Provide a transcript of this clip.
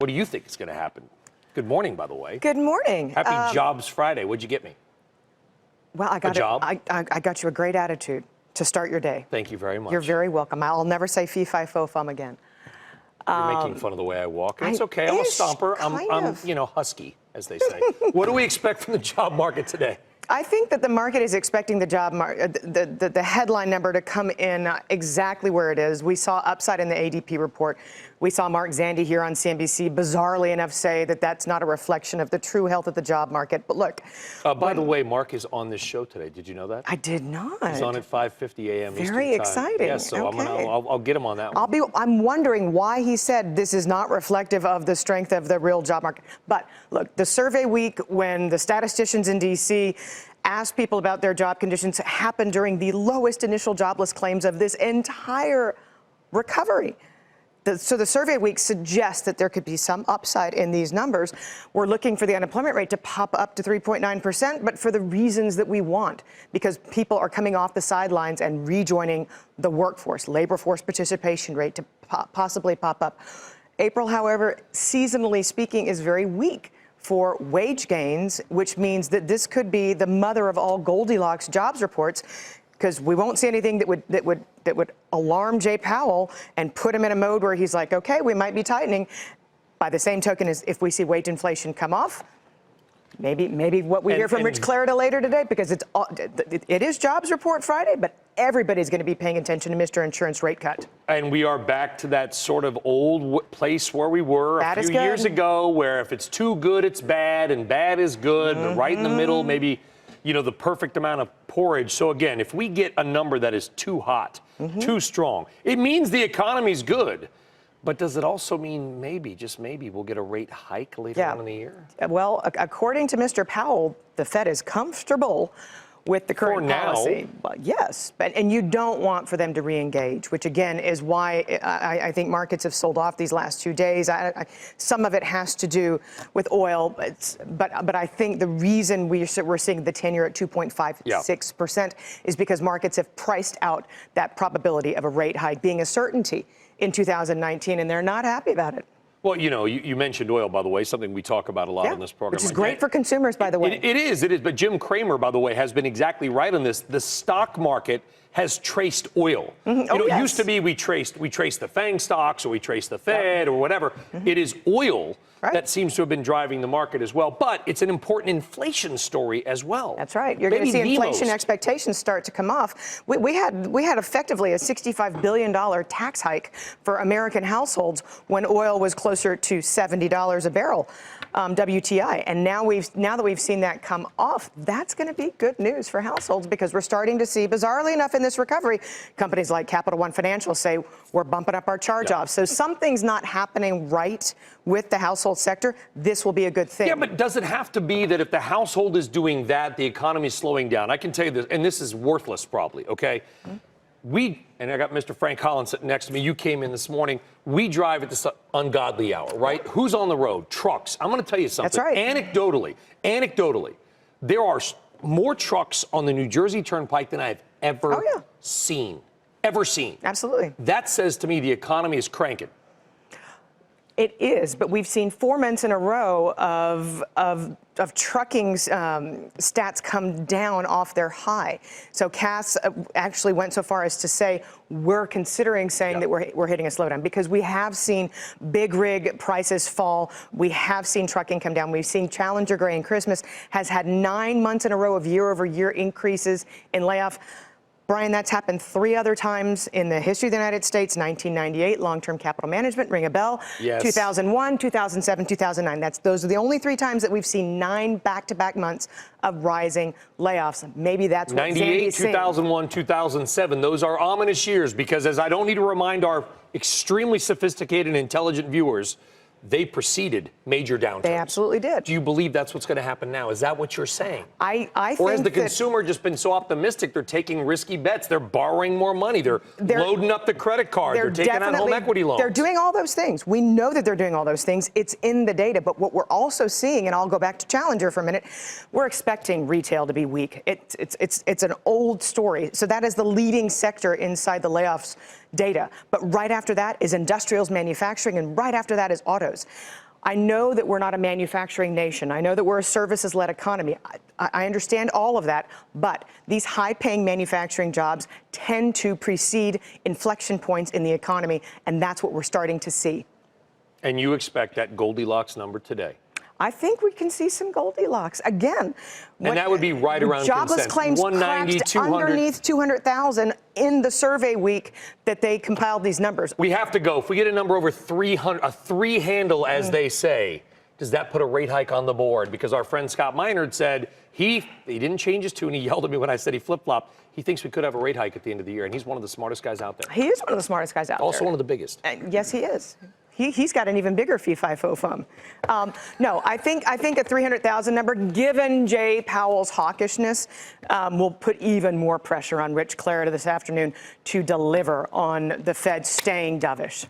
What do you think is going to happen? Good morning, by the way. Good morning. Happy Jobs Friday. What'd you get me? Well, I got you a great attitude to start your day. Thank you very much. You're very welcome. I'll never say fee, fi, fo, fum again. You're making fun of the way I walk. It's okay. I'm a stomper. I'm husky, as they say. What do we expect from the job market today? I think that the market is expecting the the headline number to come in exactly where it is. We saw upside in the ADP report. We saw Mark Zandi here on CNBC, bizarrely enough, say that that's not a reflection of the true health of the job market. But look. By the way, Mark is on this show today. Did you know that? I did not. He's on at 5:50 a.m. Eastern Very time. exciting. Yes, so okay. I'll get him on that one. I'm wondering why he said this is not reflective of the strength of the real job market. But look, the survey week when the statisticians in D.C. asked people about their job conditions happened during the lowest initial jobless claims of this entire recovery. So the survey week suggests that there could be some upside in these numbers. We're looking for the unemployment rate to pop up to 3.9%, but for the reasons that we want, because people are coming off the sidelines and rejoining the workforce, labor force participation rate to possibly pop up. April, however, seasonally speaking, is very weak for wage gains, which means that this could be the mother of all Goldilocks jobs reports, because we won't see anything that would alarm Jay Powell and put him in a mode where he's like, okay, we might be tightening. By the same token, as if we see wage inflation come off, maybe what we hear from Rich Clarida later today, because it is jobs report Friday, but everybody's going to be paying attention to Mr. Insurance rate cut. And we are back to that sort of old place where we were a few years ago, where if it's too good, it's bad, and bad is good, but right in the middle, maybe, the perfect amount of porridge. So again, if we get a number that is too hot, too strong, it means the economy's good. But does it also mean maybe, just maybe, we'll get a rate hike later on in the year? Well, according to Mr. Powell, the Fed is comfortable with the current policy. Well, yes, and you don't want for them to re-engage, which again is why I think markets have sold off these last 2 days. Some of it has to do with oil, but I think the reason we're seeing the 10-year at 2.56% is because markets have priced out that probability of a rate hike being a certainty in 2019, and they're not happy about it. Well, you mentioned oil, by the way, something we talk about a lot on this program. Which is great for consumers, by the way. It is. But Jim Cramer, by the way, has been exactly right on this. The stock market has traced oil. It used to be we traced the FANG stocks, or we traced the Fed or whatever. It is oil that seems to have been driving the market as well. But it's an important inflation story as well. That's right. You're going to see inflation expectations start to come off. We had effectively a $65 billion tax hike for American households when oil was closer to $70 a barrel, WTI. And now that we've seen that come off, that's going to be good news for households, because we're starting to see, bizarrely enough, in this recovery, companies like Capital One Financial say we're bumping up our charge-offs. So something's not happening right with the household sector. This will be a good thing. Yeah, but does it have to be that if the household is doing that, the economy is slowing down? I can tell you this, and this is worthless probably, okay? And I got Mr. Frank Collins sitting next to me. You came in this morning. We drive at this ungodly hour, right? Who's on the road? Trucks. I'm going to tell you something. That's right. Anecdotally, there are more trucks on the New Jersey Turnpike than I've ever seen. Absolutely. That says to me the economy is cranking. It is, but we've seen 4 months in a row of trucking's stats come down off their high. So Cass actually went so far as to say we're considering saying that we're hitting a slowdown, because we have seen big rig prices fall. We have seen trucking come down. We've seen Challenger Grain Christmas has had 9 months in a row of year-over-year increases in layoff. Brian, that's happened 3 other times in the history of the United States. 1998, long-term capital management, ring a bell. Yes. 2001, 2007, 2009. Those are the only 3 times that we've seen 9 back-to-back months of rising layoffs. Maybe that's what 98, 2001, 2007. Those are ominous years, because as I don't need to remind our extremely sophisticated and intelligent viewers, they preceded major downturns. They absolutely did. Do you believe that's what's going to happen now? Is that what you're saying? I think, or has the consumer just been so optimistic they're taking risky bets? They're borrowing more money. They're loading up the credit card. They're taking out home equity loans. They're doing all those things. We know that they're doing all those things. It's in the data. But what we're also seeing, and I'll go back to Challenger for a minute, we're expecting retail to be weak. It's an old story. So that is the leading sector inside the layoffs data. But right after that is industrials, manufacturing, and right after that is autos. I know that we're not a manufacturing nation. I know that we're a services-led economy. I understand all of that, but these high-paying manufacturing jobs tend to precede inflection points in the economy, and that's what we're starting to see. And you expect that Goldilocks number today? I think we can see some Goldilocks again. And that would be right around jobless consensus. claims 190, cracked 200. underneath 200,000 in the survey week that they compiled these numbers. We have to go. If we get a number over 300, a three handle, as they say, does that put a rate hike on the board? Because our friend Scott Meinert said he didn't change his tune. He yelled at me when I said he flip-flopped. He thinks we could have a rate hike at the end of the year, and he's one of the smartest guys out there. He is one of the smartest guys out there. Also one of the biggest. Yes, he is. He's got an even bigger fee-fi-fo-fum. No, I think a 300,000 number, given Jay Powell's hawkishness, will put even more pressure on Rich Clarida this afternoon to deliver on the Fed staying dovish.